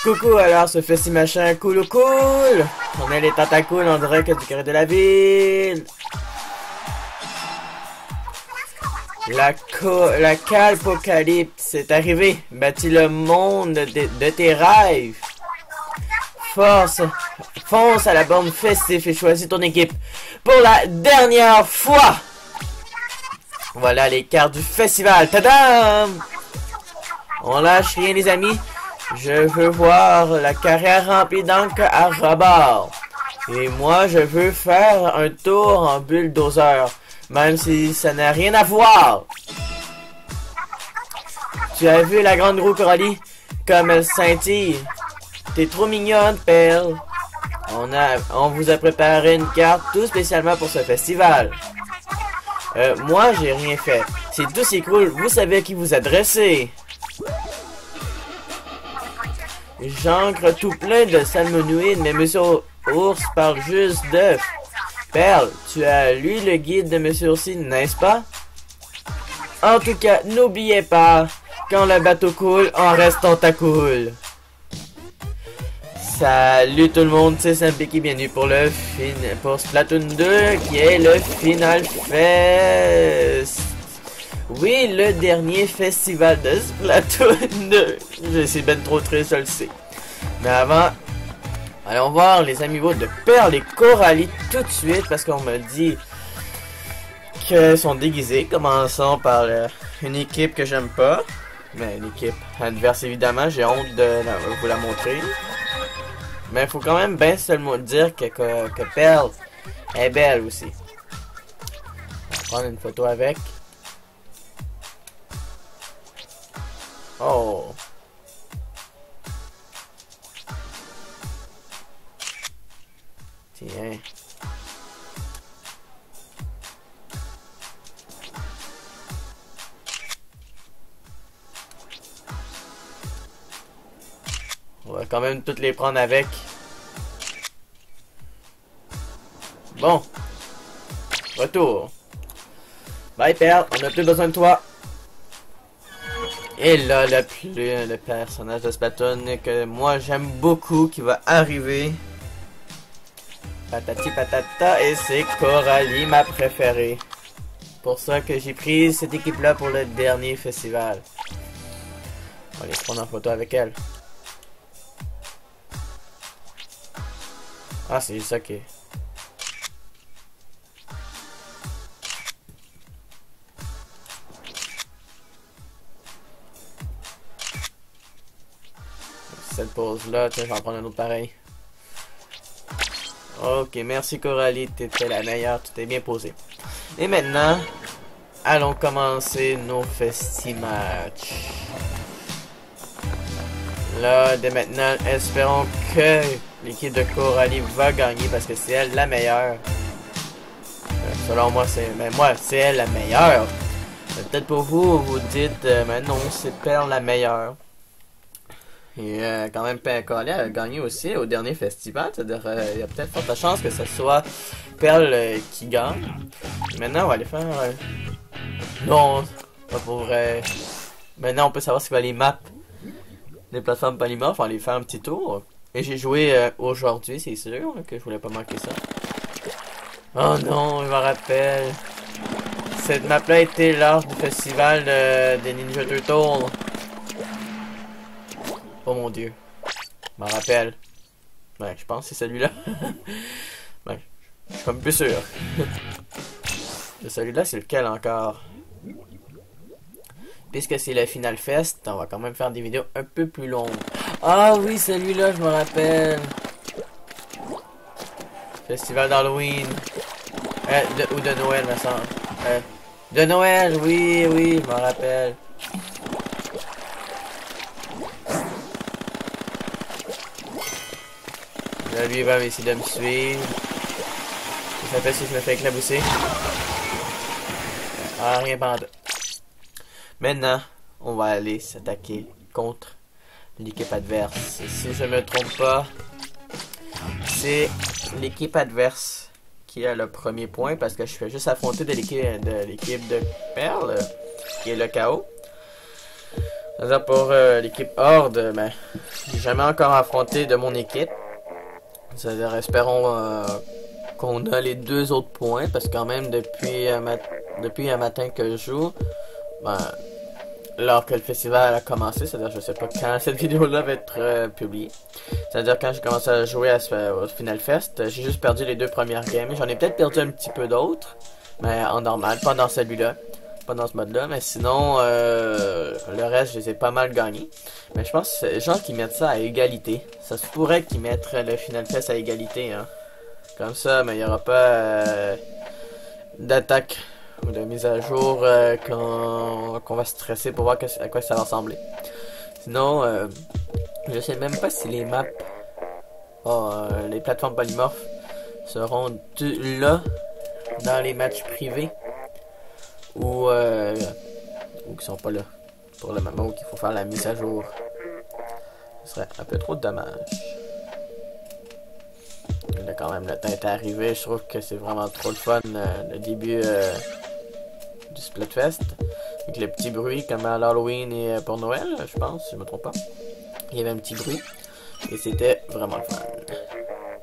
Coucou, alors ce festi machin cool ou cool. On est les tentacoules en direct du carré de la ville. La calpocalypse est arrivée. Bâtis le monde de tes rêves. Fonce à la bombe festive et choisis ton équipe pour la dernière fois. Voilà les cartes du festival. Tadam! On lâche rien les amis. Je veux voir la carrière remplie d'encre à rebord. Et moi, je veux faire un tour en bulldozer, même si ça n'a rien à voir. Tu as vu la grande roue Coralie? Comme elle scintille. T'es trop mignonne, Perle. On vous a préparé une carte tout spécialement pour ce festival. Moi, j'ai rien fait. C'est tout c'est cool. Vous savez à qui vous adressez. J'encre tout plein de salmonouilles, mais Monsieur Ours parle juste d'œufs. Perle, tu as lu le guide de Monsieur Oursi, n'est-ce pas? En tout cas, n'oubliez pas, quand le bateau coule, en restant à cool. Salut tout le monde, c'est Sampiki, bienvenue pour Splatoon 2, qui est le Final Fest. Oui, le dernier festival de Splatoon 2. Je suis ben trop triste, je le sais. Mais avant, allons voir les amiibo de Perle et Coralie tout de suite, parce qu'on me dit qu'elles sont déguisées. Commençons par une équipe que j'aime pas. Mais une équipe adverse évidemment, j'ai honte de vous la montrer. Mais il faut quand même bien seulement dire que Perle est belle aussi. On va prendre une photo avec. Oh. Tiens. On va quand même toutes les prendre avec. Bon. Retour. Bye Perle, on n'a plus besoin de toi. Et là, le personnage de Splatoon que moi j'aime beaucoup qui va arriver. Patati patata, et c'est Coralie, ma préférée. Pour ça que j'ai pris cette équipe-là pour le dernier festival. On va aller se prendre en photo avec elle. Ah, c'est ça qui est. Cette pause là, tiens, je vais en prendre un autre pareil. Ok, merci Coralie, t'étais la meilleure, tu t'es bien posé. Et maintenant, allons commencer nos festi-matchs. Là, dès maintenant, espérons que l'équipe de Coralie va gagner parce que c'est elle la meilleure. Selon moi, c'est elle la meilleure. Peut-être pour vous, vous dites, mais non, c'est Perle la meilleure. Et quand même, Coralie a gagné aussi au dernier festival. C'est-à-dire, il y a peut-être forte chance que ce soit Perle qui gagne. Maintenant, on va aller faire... Non, pas pour vrai. Maintenant, on peut savoir c'est quoi les maps. Les plateformes polymorphes, on va aller faire un petit tour. Et j'ai joué aujourd'hui, c'est sûr, que je voulais pas manquer ça. Oh non, je me rappelle. Cette map-là était lors du festival des Ninja Turtles. Oh mon dieu. Je m'en rappelle. Ouais, je pense que c'est celui-là. Ouais, je suis comme plus sûr. Celui-là, c'est lequel encore? Puisque c'est le Final Fest, on va quand même faire des vidéos un peu plus longues. Ah oui, celui-là, je me rappelle. Festival d'Halloween. Ou de Noël, me semble. De Noël, oui, oui, je me rappelle. Là, lui, il va essayer de me suivre. Ça fait si je me fais éclabousser. Ah, rien pendant. Maintenant, on va aller s'attaquer contre l'équipe adverse. Et si je me trompe pas, c'est l'équipe adverse qui a le premier point parce que je fais juste affronter de l'équipe de Perle, qui est le chaos. C'est-à-dire pour l'équipe Horde, ben, j'ai jamais encore affronté de mon équipe. C'est-à-dire, espérons qu'on a les 2 autres points, parce que quand même, depuis un matin que je joue, ben, lors que le festival a commencé, c'est-à-dire, je sais pas quand cette vidéo-là va être publiée. C'est-à-dire, quand j'ai commencé à jouer au Final Fest, j'ai juste perdu les 2 premières games. J'en ai peut-être perdu un petit peu d'autres, mais en normal, pas dans celui-là. Pas dans ce mode-là, mais sinon, le reste, je les ai pas mal gagnés. Mais je pense que c'est les gens qui mettent ça à égalité. Ça se pourrait qu'ils mettent le Final Fest à égalité, hein. Comme ça, mais il n'y aura pas d'attaque ou de mise à jour qu'on va stresser pour voir à quoi ça va ressembler. Sinon, je sais même pas si les maps, les plateformes polymorphes seront là dans les matchs privés. Ou qui sont pas là pour le moment, ou qu'il faut faire la mise à jour. Ce serait un peu trop dommage. Là, quand même, le temps est arrivé. Je trouve que c'est vraiment trop le fun, le début du Splatfest. Avec le petit bruit, comme à l'Halloween et pour Noël, je pense, si je me trompe pas. Il y avait un petit bruit. Et c'était vraiment le fun.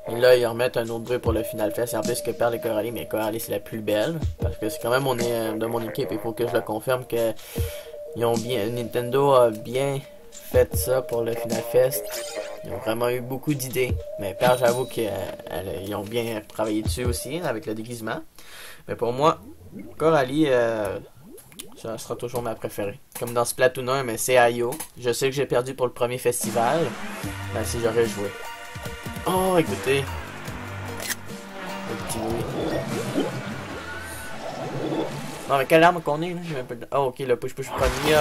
Et là, ils remettent un autre bruit pour le Final Fest. Et en plus que Perle et Coralie, mais Coralie c'est la plus belle. Parce que c'est quand même on est de mon équipe. Il faut que je le confirme que Nintendo a bien fait ça pour le Final Fest. Ils ont vraiment eu beaucoup d'idées. Mais Perle, j'avoue qu'ils ont bien travaillé dessus aussi, avec le déguisement. Mais pour moi, Coralie, ça sera toujours ma préférée. Comme dans Splatoon 1, mais c'est IO. Je sais que j'ai perdu pour le premier festival. Ben, si j'aurais joué. Oh, écoutez. Le petit bruit. Non, mais quelle arme qu'on est, là? J'ai même pas de... Oh, ok, le push-push premier.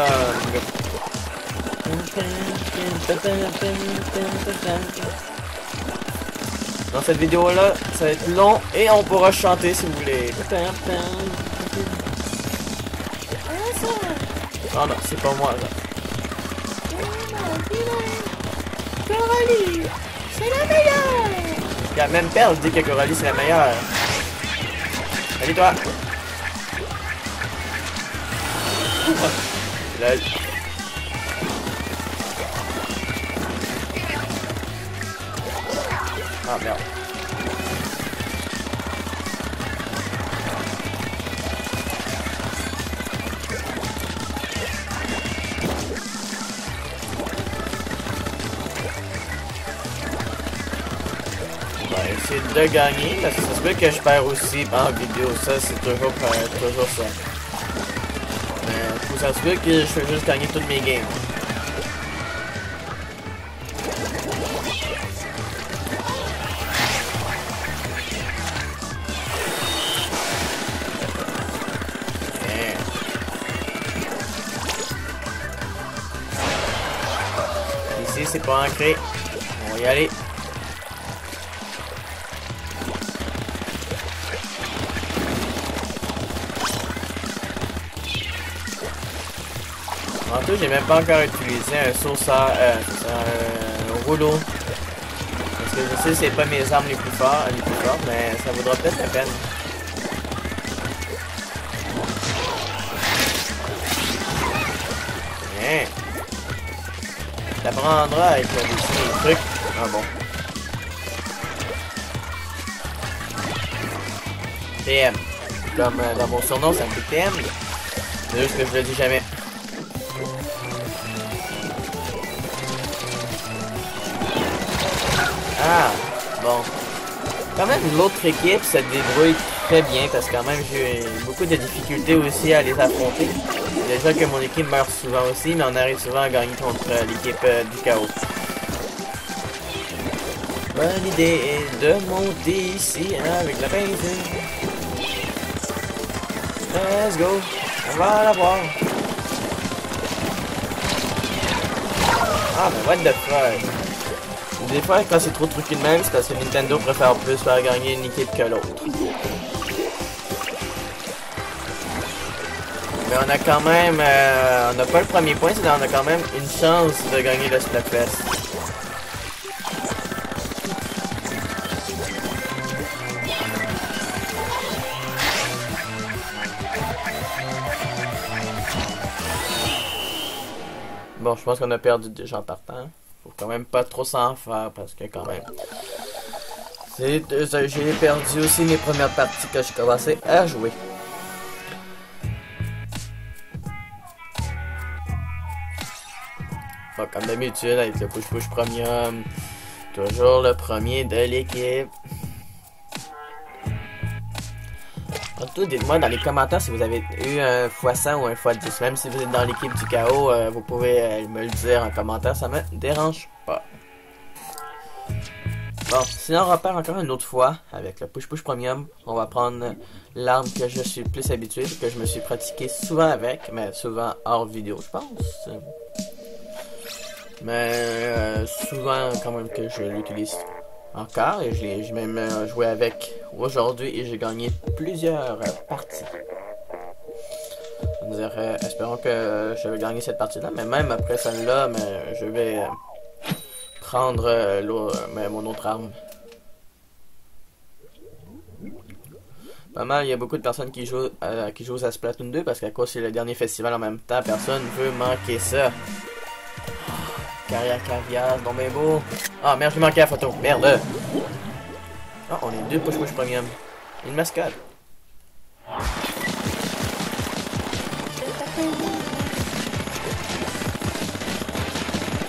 Dans cette vidéo-là, ça va être long et on pourra chanter si vous voulez. Oh non, c'est pas moi, là. Coralie, c'est la meilleure! Il y a même Perle dit que Coralie c'est la meilleure. Allez toi! Là. Ah merde. Essayer de gagner parce que ça se peut que je perds aussi en vidéo, ça c'est toujours ça. Mais ça se peut que je fais juste gagner toutes mes games. Yeah. Ici c'est pas ancré, on va y aller. En tout, j'ai même pas encore utilisé un sauceur, un rouleau. Parce que je sais c'est pas mes armes les plus fortes, mais ça vaudra peut-être la peine. Bien. Ça prendra avec les trucs. Ah bon. TM. Comme dans mon surnom, ça me fait TM. C'est juste que je le dis jamais. Ah, bon. Quand même, l'autre équipe se débrouille très bien parce que quand même, j'ai eu beaucoup de difficultés aussi à les affronter. Déjà que mon équipe meurt souvent aussi, mais on arrive souvent à gagner contre l'équipe du chaos. Bonne idée est de monter ici avec la benzine. Let's go, on va la voir. Ah, mais what the fuck? Des fois, quand c'est trop truqué de même, c'est parce que Nintendo préfère plus faire gagner une équipe que l'autre. Mais on a quand même... on n'a pas le premier point, c'est-à-dire on a quand même une chance de gagner le Splatfest. Bon, je pense qu'on a perdu déjà en partant. Faut quand même pas trop s'en faire parce que quand même... J'ai perdu aussi mes premières parties que je commençais à jouer. Bon, comme d'habitude, avec le push-push premium, toujours le premier de l'équipe. Surtout, dites-moi dans les commentaires si vous avez eu un x100 ou un x10. Même si vous êtes dans l'équipe du chaos, vous pouvez me le dire en commentaire, ça me dérange pas. Bon, sinon on repart encore une autre fois avec le push-push premium. On va prendre l'arme que je suis plus habitué, que je me suis pratiqué souvent avec, mais souvent hors vidéo, je pense. Mais souvent quand même que je l'utilise encore et j'ai même joué avec aujourd'hui et j'ai gagné plusieurs parties. On dirait, espérons que je vais gagner cette partie-là, mais même après celle-là, je vais prendre mon autre arme. Pas mal, il y a beaucoup de personnes qui jouent à Splatoon 2 parce qu'à cause c'est le dernier festival en même temps, personne veut manquer ça. Carrière caviar, non mais beau. Ah merde, j'ai manqué la photo, merde. Ah, on est deux push-push premium. Une mascotte.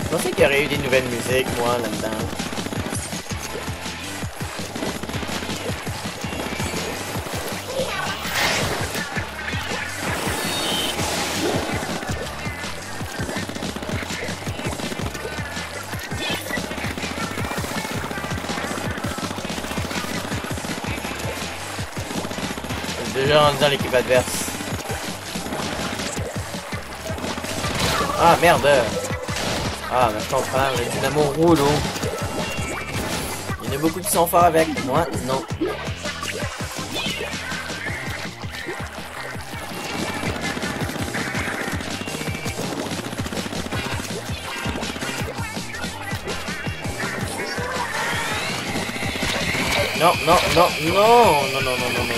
Je pensais qu'il y aurait eu des nouvelles musiques, moi, là-dedans. Déjà rendu dans l'équipe adverse. Ah merde. Ah mais je comprends, le dynamo roule. Il y en a beaucoup qui sont forts avec. Moi, non. Non, non, non, non, non, non, non, non, non.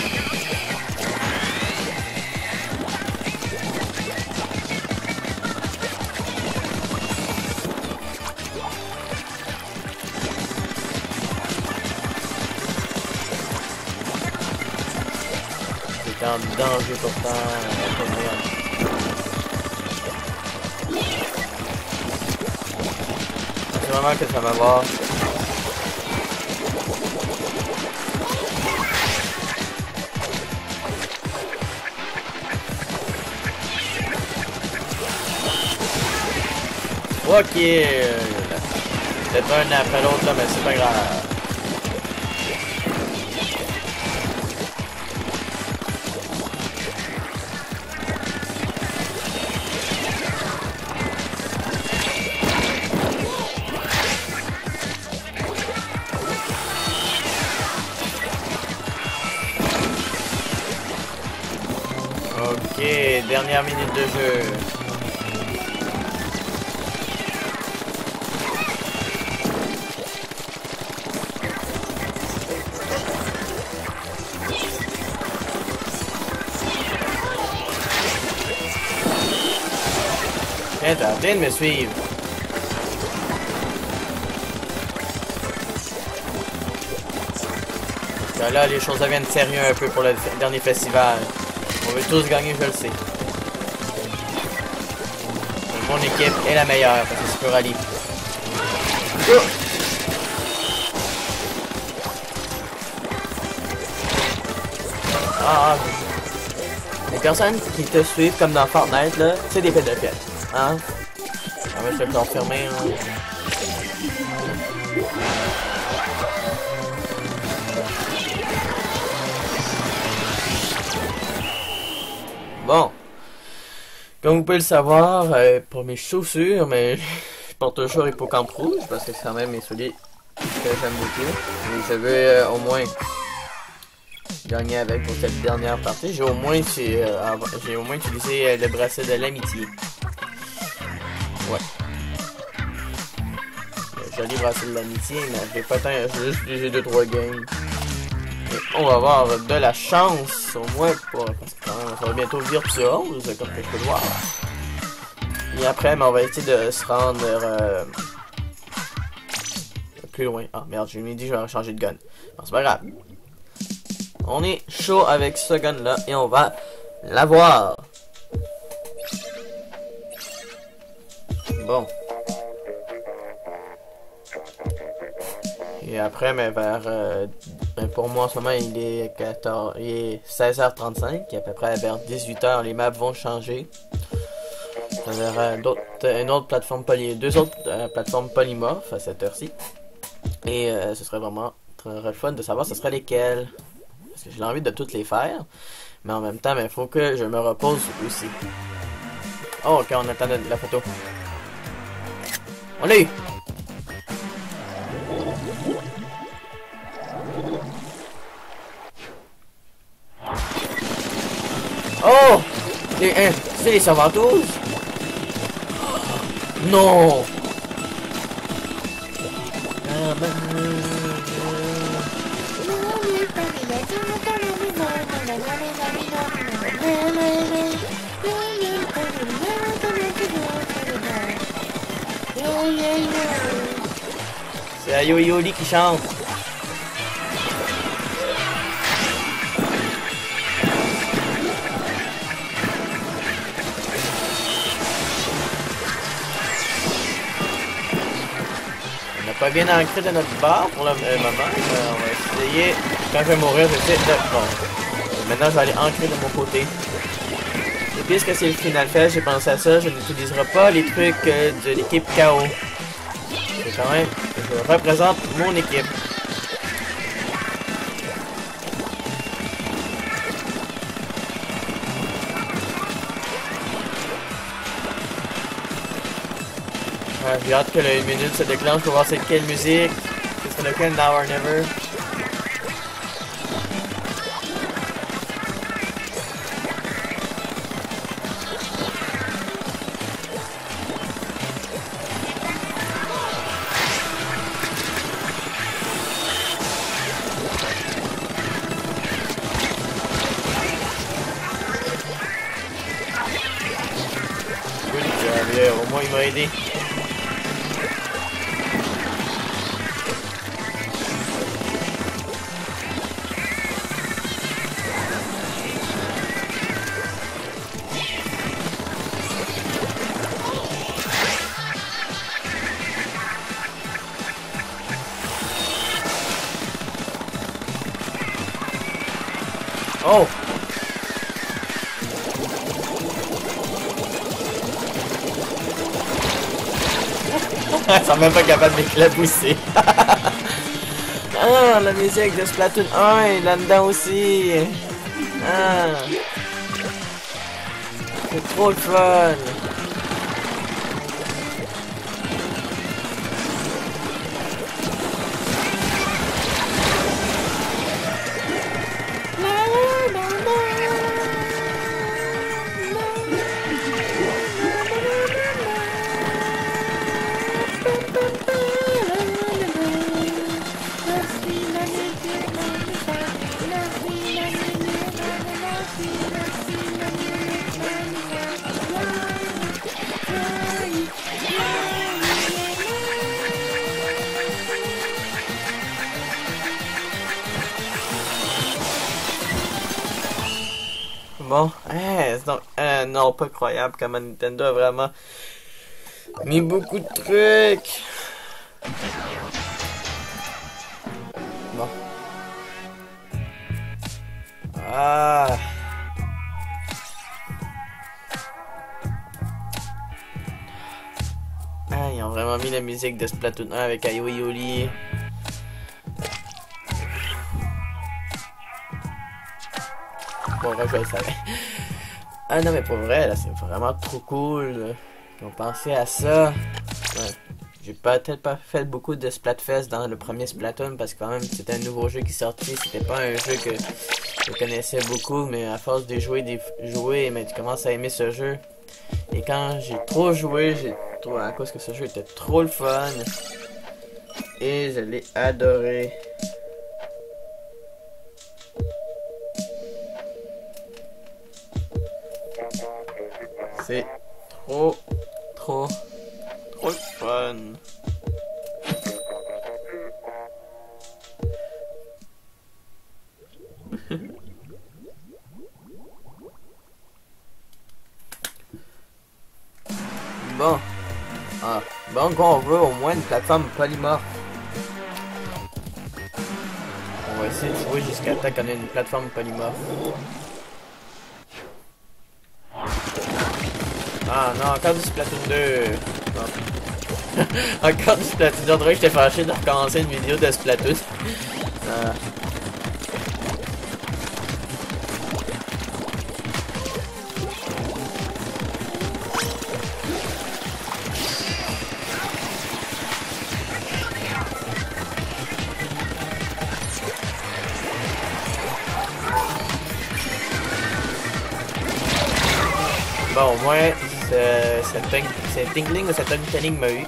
En danger pourtant, c'est vraiment que ça va voir. Ok, peut-être un après l'autre là, mais c'est pas grave. Ok, dernière minute de jeu. Tiens, t'as arrêté de me suivre. Là, les choses deviennent sérieux un peu pour le dernier festival. On veut tous gagner, je le sais. Mon équipe est la meilleure parce que c'est pour rallye. Ah, les personnes qui te suivent comme dans Fortnite, là, c'est des pédophiles. Hein? On va se le confirmer. Hein? Bon, comme vous pouvez le savoir, pour mes chaussures, mais je porte toujours Hippocampe rouge parce que c'est quand même mes souliers que j'aime beaucoup. Et je vais au moins gagner avec pour cette dernière partie. J'ai au moins utilisé le bracelet de l'amitié. Ouais. Le joli bracelet de l'amitié, mais j'ai pas tant, j'ai juste utilisé 2-3 games. On va avoir de la chance, au moins, parce que quand même, ça va bientôt virtuose, comme que je peux le voir. Et après, mais on va essayer de se rendre plus loin. Ah merde, je lui ai dit que je vais changer de gun. Bon, c'est pas grave. On est chaud avec ce gun là et on va l'avoir. Bon. Et après, mais vers... pour moi, en ce moment, il est 16h35. Et à peu près vers 18h, les maps vont changer. On verra une autre plateforme deux autres plateformes polymorphes à cette heure-ci. Et ce serait vraiment très fun de savoir ce serait lesquelles. Parce que j'ai envie de toutes les faire. Mais en même temps, il faut que je me repose aussi. Oh, ok, on attend la photo. On l'a eu! Oh! C'est les serveurs 12? Non! C'est Ayo Yoli qui chante. On n'a pas bien ancré de notre barre pour le moment. On va essayer. Quand je vais mourir, j'essaie de... Bon. Maintenant, je vais aller ancrer de mon côté. Et puisque c'est le Final Fest, j'ai pensé à ça. Je n'utiliserai pas les trucs de l'équipe KO. C'est quand même... Je représente mon équipe. J'ai hâte que la minute se déclenche pour voir c'est quelle musique. C'est lequel Now or Never. Au moins il m'a aidé. Oh! Ils sont même pas capables de m'éclabousser. Ah, la musique de Splatoon 1 là-dedans aussi. Ah. C'est trop le fun. Bon, donc, non, pas croyable comment Nintendo a vraiment mis beaucoup de trucs. Bon. Ah. Ah, ils ont vraiment mis la musique de Splatoon 1 avec Ayo Yoli. Pour vrai, je le savais. Ah non, mais pour vrai, là, c'est vraiment trop cool qu'ils ont pensé à ça. Ouais. J'ai peut-être pas fait beaucoup de Splatfest dans le premier Splatoon parce que quand même c'était un nouveau jeu qui sortit. C'était pas un jeu que je connaissais beaucoup, mais à force de jouer, mais tu commences à aimer ce jeu. Et quand j'ai trop joué, à cause que ce jeu était trop le fun. Et je l'ai adoré. C'est trop trop le fun. Bon. Ah. Bon, on veut au moins une plateforme polymorphe. On va essayer de jouer jusqu'à temps qu'on ait une plateforme polymorphe. Ah non, encore du Splatoon 2. Encore du Splatoon. On dirait que j'étais fâché de recommencer une vidéo de Splatoon. Ah. Bon, au moins, cette tingling ou cette untelling m'a eu.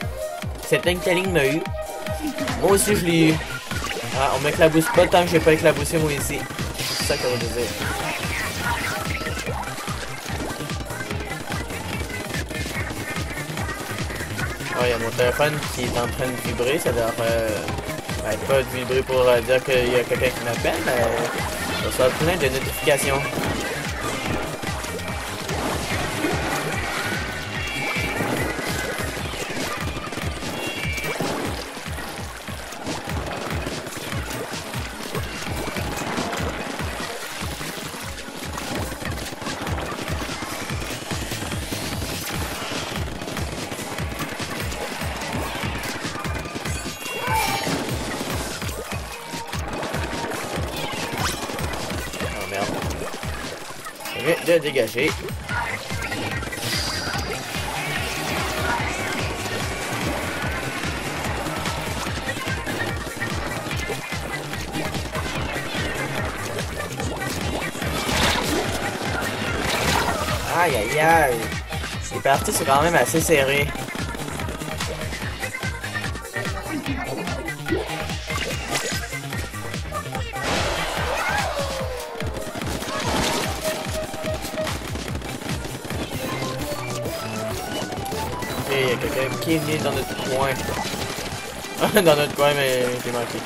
Cette untelling m'a eu. Moi aussi, je l'ai eu. Ah, on m'éclabousse pas tant que j'ai pas éclaboussé moi ici. C'est ça que ça veut dire. Oh, il y a mon téléphone qui est en train de vibrer. Ça doit pas de vibrer pour dire qu'il y a quelqu'un qui m'appelle, mais ça soit plein de notifications. De dégager. Aïe aïe aïe. Les parties sont quand même assez serrées. Il y a quelqu'un qui est venu dans notre coin. Dans notre coin, mais j'ai manqué.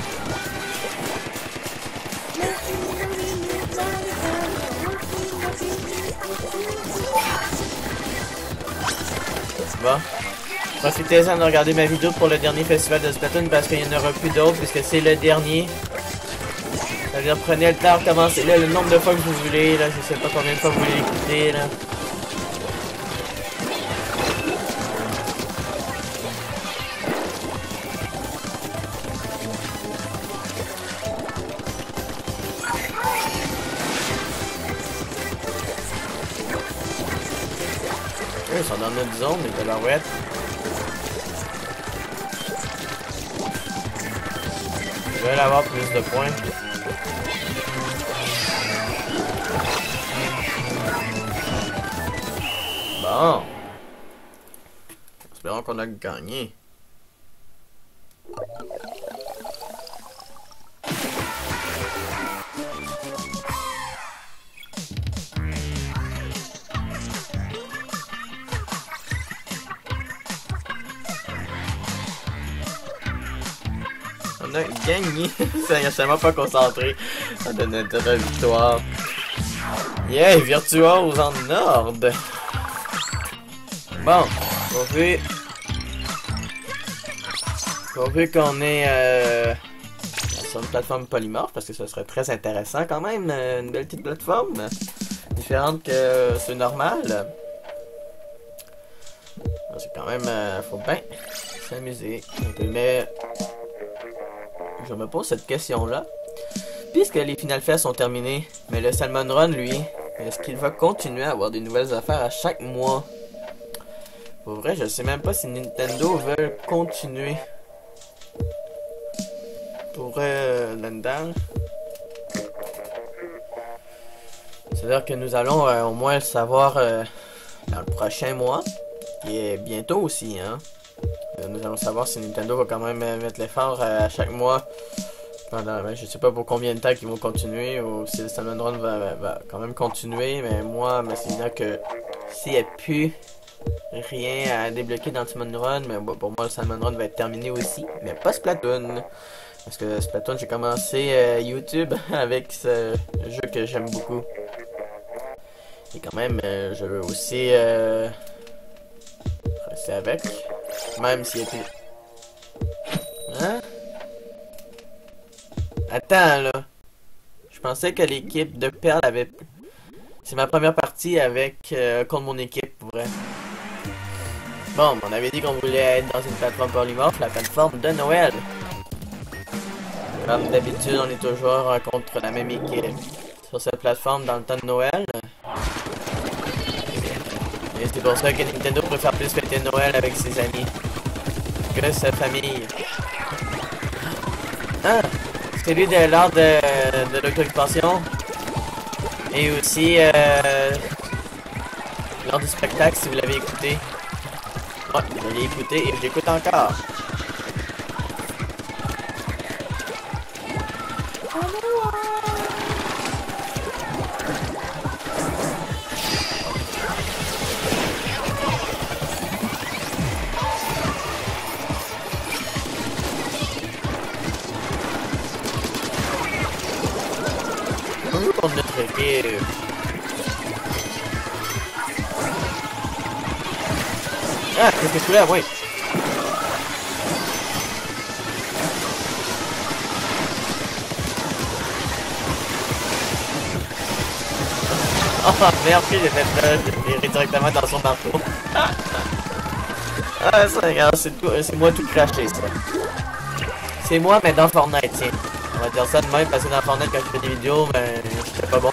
Bon. Profitez-en de regarder ma vidéo pour le dernier festival de Splatoon parce qu'il n'y en aura plus d'autres puisque c'est le dernier. C'est-à-dire prenez le temps, recommencez là le nombre de fois que vous voulez, là, je sais pas combien de fois vous voulez l'écouter là. Ils sont dans notre zone, les tabarouettes. Je vais avoir plus de points. Bon. Espérons qu'on a gagné. On a gagné. Ça m'a pas concentré de notre victoire. Yeah, virtuose en ordre. Bon, pourvu qu'on est sur une plateforme polymorphe, parce que ce serait très intéressant quand même, une belle petite plateforme, différente que c'est normal. C'est quand même, faut bien s'amuser un peu, mais je me pose cette question-là. Puisque les Final Fest sont terminés, mais le Salmon Run, lui, est-ce qu'il va continuer à avoir des nouvelles affaires à chaque mois? Pour vrai, je sais même pas si Nintendo veut continuer. Pour là-dedans. C'est-à-dire que nous allons au moins le savoir dans le prochain mois. Qui est bientôt aussi, hein. Nous allons savoir si Nintendo va quand même mettre l'effort à chaque mois. Pendant, je sais pas pour combien de temps ils vont continuer ou si le Salmon Run va quand même continuer, mais moi, c'est là que s'il n'y a plus rien à débloquer dans le Salmon Run, mais bon, pour moi le Salmon Run va être terminé aussi, mais pas Splatoon. Parce que Splatoon, j'ai commencé YouTube avec ce jeu que j'aime beaucoup. Et quand même, je veux aussi rester avec. Même s'il était... Hein? Attends, là. Je pensais que l'équipe de Perle avait... C'est ma première partie avec contre mon équipe, pour vrai. Bon, on avait dit qu'on voulait être dans une plateforme polymorphe, la plateforme de Noël. Comme d'habitude, on est toujours contre la même équipe. Sur cette plateforme dans le temps de Noël. Et c'est pour ça que Nintendo préfère plus fêter Noël avec ses amis que sa famille. Ah! C'est lui de l'art de l'occupation. Et aussi lors du spectacle, si vous l'avez écouté. Ouais, je l'ai écouté et je l'écoute encore. Contre notre équipe. Ah, qu'est-ce que tu fais là, oui? Oh merde, j'ai fait là, j'ai directement dans son marteau. Ah, ça, regarde, c'est moi tout craché, ça. C'est moi, mais dans Fortnite, tiens. On va dire ça de même, parce que dans Fortnite, quand je fais des vidéos, ben, j'étais pas bon.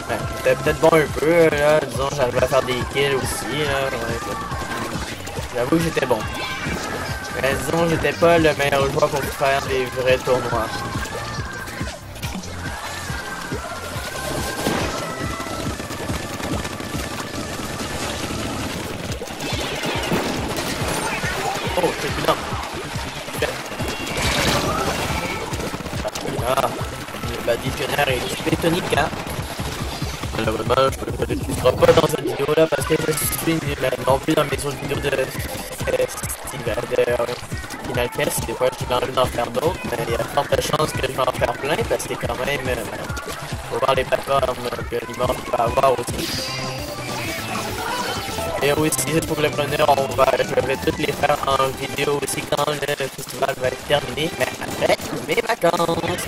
Ben, j'étais peut-être bon un peu, là. Disons, j'arrivais à faire des kills aussi, là. Ouais, j'avoue que j'étais bon. Mais disons, j'étais pas le meilleur joueur pour faire des vrais tournois. Oh, c'est plus Ah, le dictionnaire est tonique, hein. Malheureusement, je ne serai pas dans cette vidéo là parce que je suis non plus dans mes autres vidéos de Final Quest. Des fois, je suis envie d'en faire d'autres, mais il y a de fortes chances que je vais en faire plein parce que quand même, faut voir les plateformes que l'immense peut avoir aussi. Et aussi, pour le preneur, je vais toutes les faire en vidéo aussi quand le festival va être terminé, mais après mes vacances.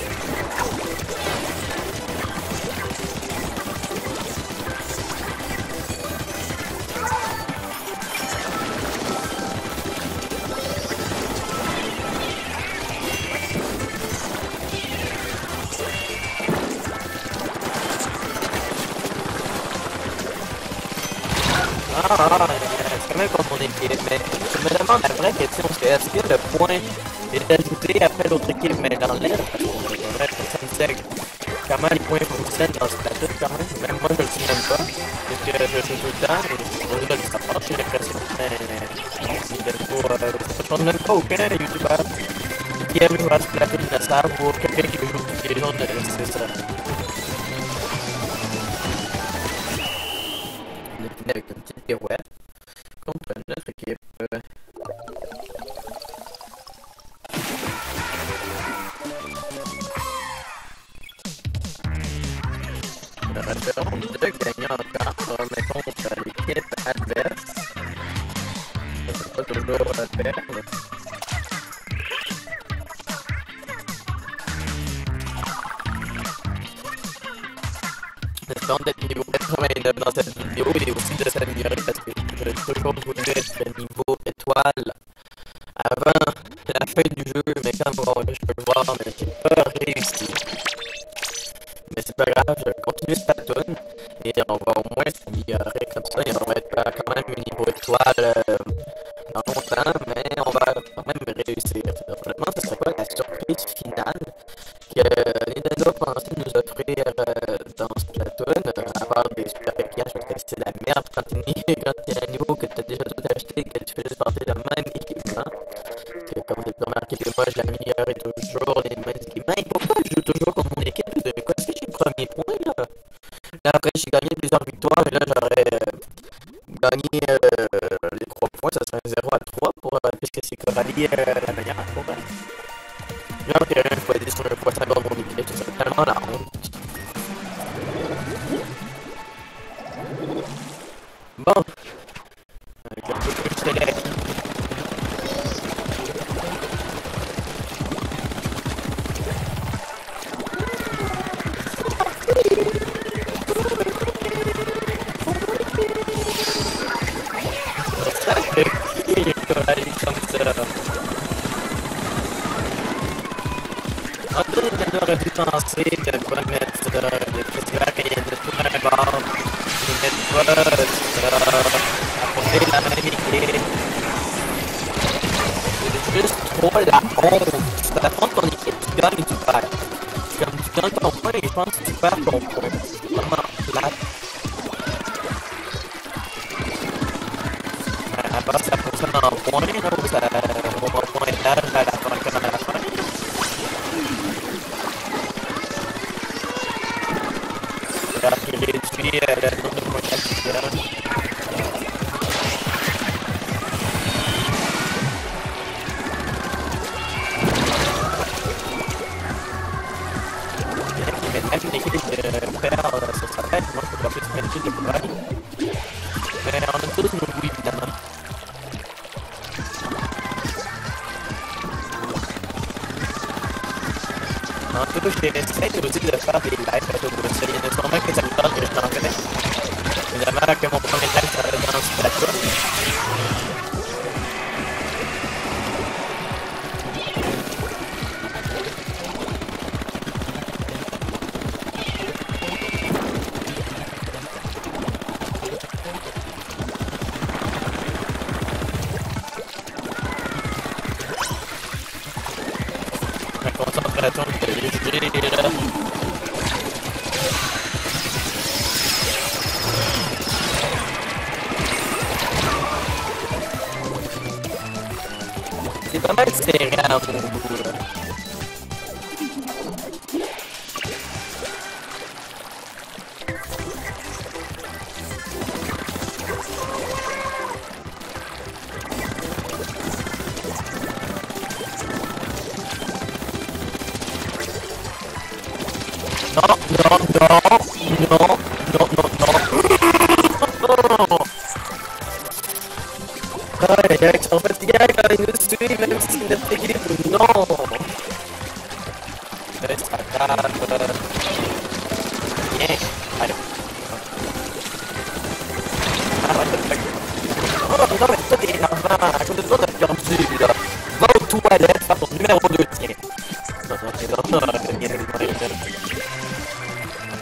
C'est quand même contre mon équipe, mais je me demande la vraie question, c'est est-ce que le point est ajouté après l'autre équipe, mais dans l'air, ça me sait comment les points fonctionnent dans ce plateau quand même, même moi je le sais même pas, parce que je joue tout le temps, et je dois le savoir, j'ai l'impression, je pense même pas aucun youtubeur qui aime jouer à ce plateau de Nassar ou quelqu'un qui joue tous les jours, c'est ça. On est fini avec une petite pirouette contre notre équipe. Nous avons deux gagnants encore, mais contre l'équipe adverse. Ça c'est pas toujours perdre. Espérons d'être niveau 89 dans cette vidéo et aussi de s'améliorer parce que j'ai toujours voulu être niveau étoile avant la fin du jeu, mais comme je peux le voir, mais j'ai pas réussi. Mais c'est pas grave, je continue Splatoon et on va au moins s'améliorer comme ça et on va être quand même niveau étoile dans longtemps, mais on va quand même réussir. Honnêtement, ce serait quoi la surprise finale que Nintendo pensait nous offrir dans Splatoon, à part des super équipages, parce que c'est la merde quand il y a un niveau que tu as déjà tout acheté et que tu fais juste porter le même équipement. Que, comme vous avez remarqué que moi, j'améliorais toujours les mêmes équipements. Et pourquoi je joue toujours contre mon équipe? Quoi, est-ce que j'ai le premier point là? Là après, j'ai gagné plusieurs victoires, mais là, j'aurais gagné un 0 à 3 pour, puisque c'est Coralie la meilleure pour elle. Genre que 1 fois 10 sur 1 fois 50 mon équipe, c'est tellement la honte. Bon. Avec un peu de soleil. Coralie comme ça. Antoine aurait dû penser de ne pas mettre le festival quand il y a de tout un bar. De mettre pas apporter la même équipe. C'est juste trop la honte. Tu affrontes ton équipe, tu gagnes et tu perds. Comme tu gagnes ton point et je pense que tu perds ton point. Vraiment plate. À part ça fonctionne en points, là, où ça va en pointage à la fin, comme à la fin. Alors qu'il réduit le nombre de pointages qu'il y a. Même l'équipe de perdre sur sa tête, moi je peux pas plus mettre de courage. Mais on a tous nos goûts évidemment. En tout cas, j'essaie aussi de faire des lives à tout le monde. Il y en a sûrement que ça me tente que je t'en fais. Évidemment que mon premier live, ça va être dans ce plateau. Ma concentration de léger là. C'est pas mal serré à mon goût là. Non, non, non, non, non, non, non. Aïe, aïe, ils sont fatigués quand ils nous suivent, même si c'est notre équipe, non. C'est pas grave. Viens, allez. Ah, ouais, oh non, mais toi t'es énervant, à cause de toi t'as perdu, là. Va aux toilettes, faire ton numéro 2, tiens. Non, non, t'es dans le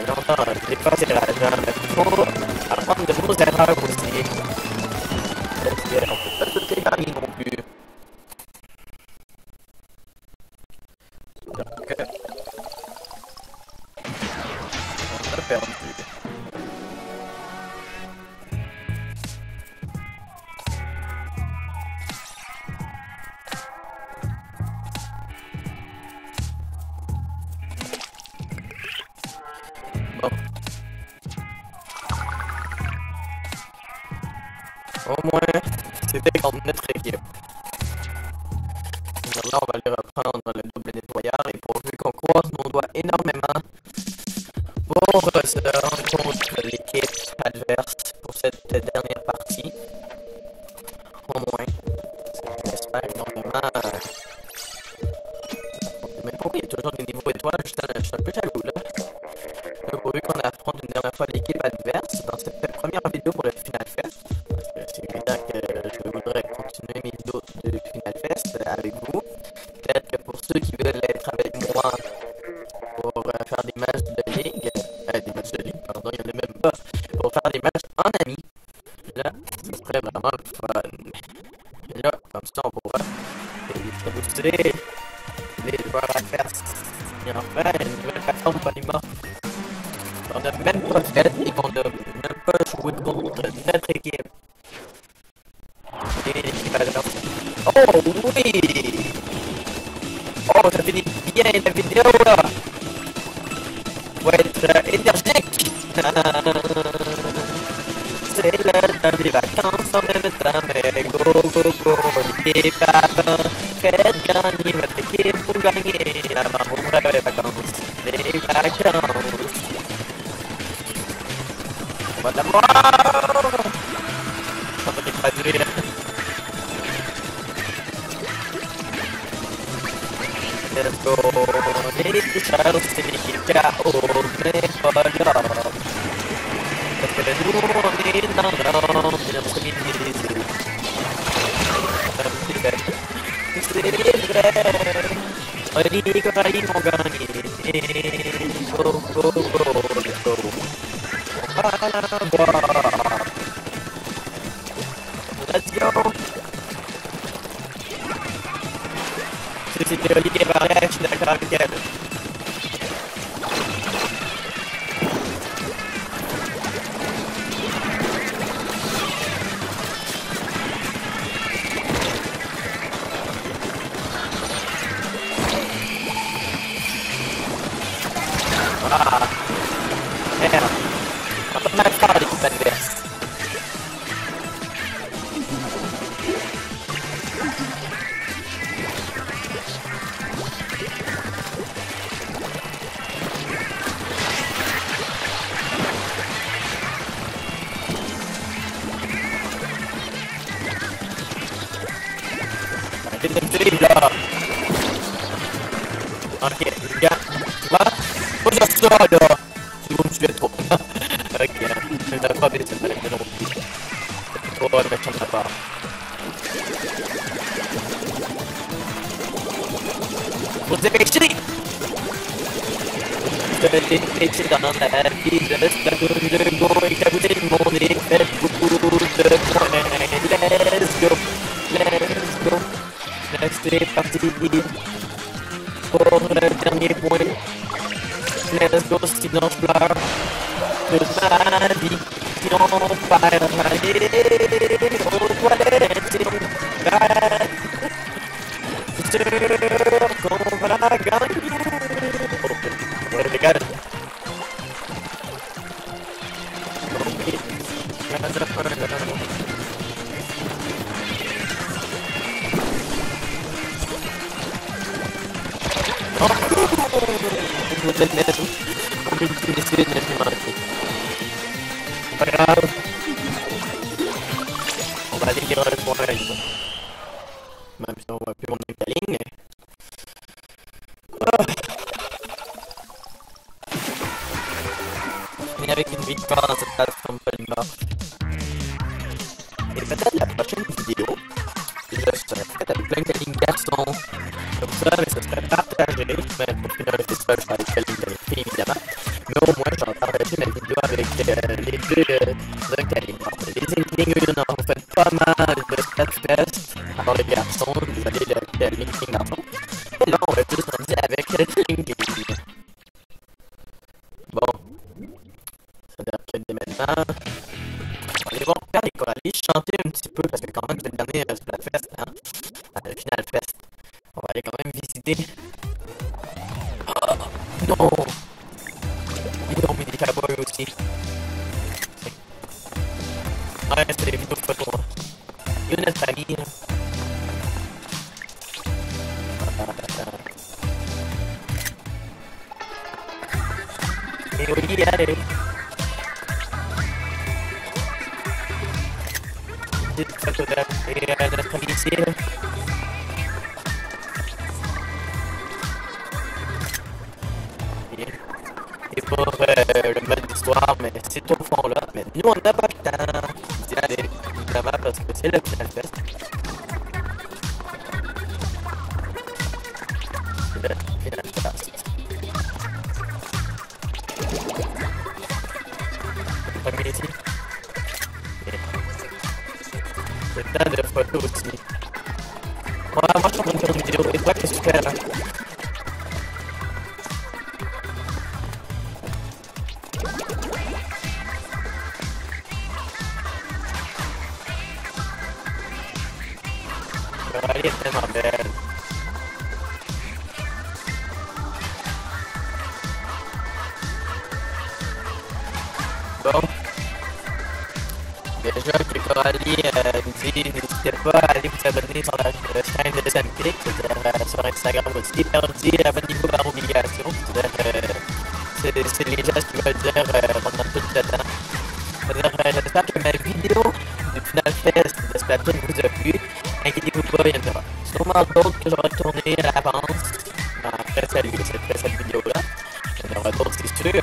longtemps, j'ai pas assez rageant, mais faut apprendre de nos erreurs aussi. Parce qu'on peut pas tout gagner non plus. Donc, on a perdu. Bon. Au moins, c'était contre notre équipe. Maintenant, on va aller reprendre le double nettoyeur et pourvu qu'on croise nos doigts énormément pour se rendre contre l'équipe adverse pour cette dernière partie. Au moins, j'espère énormément. Mais pourquoi il y a toujours des niveaux étoiles? Je suis un peu jaloux là. Pourvu qu'on affronte une dernière fois l'équipe adverse dans cette première vidéo pour le Final Fest. Parce que c'est évident que je voudrais continuer mes vidéos de Final Fest avec vous. Peut-être que pour ceux qui veulent être avec moi pour faire des matchs de ligue, des matchs de ligue, pardon, il n'y en a même pas, pour faire des matchs en ami, là, ce serait vraiment le fun. Et là, comme ça, on pourra booster les joueurs adverses. Et enfin, une nouvelle plateforme Polymorph. On n'a même pas fait et qu'on n'a même pas joué contre notre équipe. Et l'équipe adverse. Oh oui! Oh, ça finit bien la vidéo là! Faut être énergique! C'est l'heure des vacances! tous en même temps, mais go, go, go, l'équipe avant, faites gagner votre équipe pour gagner avant vos vraies vacances, les vacances. On va l'avoir! On va les traduire. Let's go, les tricheurs, c'est l'équipe KO, mais pas là. Parce que nous, on est dans l'ordre, et on se minimise. C'est vrai. Oli, Coralie vont gagner. Go, go, go, let's go. On va l'avoir. Let's go. Si c'était Oli qui est pareil, je suis d'accord avec elle. Ah, merde. On va mal faire l'équipe adverse. Arrêtez de me tuer là. Ok, les gars, tu vois? Pas dire ça là! Si vous me tuez trop. Ok, je ne vais pas baisser de non plus. C'est trop méchant de ma part. Faut se dépêcher! Je l'ai dépêché dans la vie de Splatoon 2 Go et cabouté mon nez, fait beaucoup de points. Let's go! Let's go! C'est parti pour le dernier point. Let's go, sinon je pleure toute ma vie. Si on perd, aller aux toilettes, si on perd, c'est sûr qu'on va gagner. Oh, ouais, les gars. Ok. Vous êtes net, on peut utiliser une imprimante. Pas grave. On va aller lire un point. Même si on voit plus mon ligne. Mais avec une victoire dans cette plateforme polymorphe. Et peut-être la prochaine vidéo, je serai faite avec plein de lignes garçons. Comme ça, mais ce serait partagé. Mais pour finir le festival, je serai avec la ligne de filles, évidemment. Mais au moins, j'en partagerai ma vidéo avec les deux Kalimor. Les Inklings, on en fait pas mal de Splatfest. Alors les garçons, vous avez le Linkling garçon. Et là, on va juste en dire avec le Linkling. Bon. C'est-à-dire que dès maintenant, on va aller voir Père et Coralie chanter un petit peu, parce que quand même, c'est le dernier Splatfest, hein. Le Final Fest. On va aller quand même visiter. Oh, non! Ils ont mis des cowboys aussi. Ouais, c'est des vidéos de photos. Il y a notre famille. Et oui, allez. Petite photo et notre famille ici. Et pour le mode d'histoire, mais c'est au fond là. Mais nous, on n'a pas le temps d'y aller, évidemment, parce que c'est le Final Fest. C'est le Final Fest. Le premier ici. C'est plein de photos aussi. Ouais, moi je suis en train de faire une vidéo. Et toi, qu'est-ce que tu fais là? Coralie est tellement belle. Bon. Déjà que Coralie nous dit n'hésitez pas à aller vous abonner sur la chaîne de Sampic, c'est-à-dire sur Instagram aussi. Elle dit abonnez-vous par obligation, c'est-à-dire c'est les gestes qui veulent dire pendant tout le temps. C'est-à-dire j'espère que ma vidéo du Final Fest de Splatoon vous a plu. Inquiétez-vous pas, il y en aura sûrement d'autres que j'aurai tourné à l'avance après cette vidéo-là. Il y en aura d'autres, c'est sûr.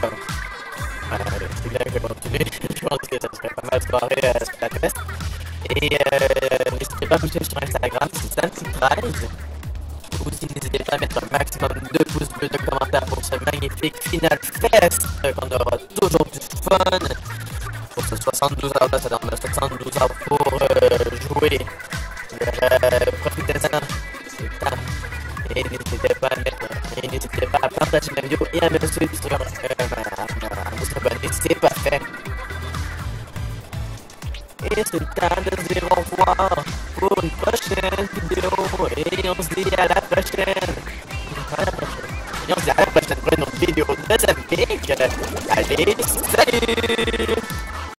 C'est bien que je continue. Je pense que ça serait pas mal de soirée à Splatfest. Et n'hésitez pas à me suivre sur Instagram, c'est Santi13. Aussi, n'hésitez pas à mettre un maximum de pouces bleus, de commentaires pour ce magnifique Final Fest, qu'on aura toujours du fun. Pour ce 72 heures là, ça donne 72 heures pour jouer. Profitez-en, c'est le temps. Et n'hésitez pas à partager ma vidéo et à me suivre sur à vous abonner, c'est pas fait. Et c'est le temps de dire au revoir pour une prochaine vidéo. Et on se dit à la prochaine. Et on se dit à la prochaine pour une autre vidéo de Sampic. Allez, salut!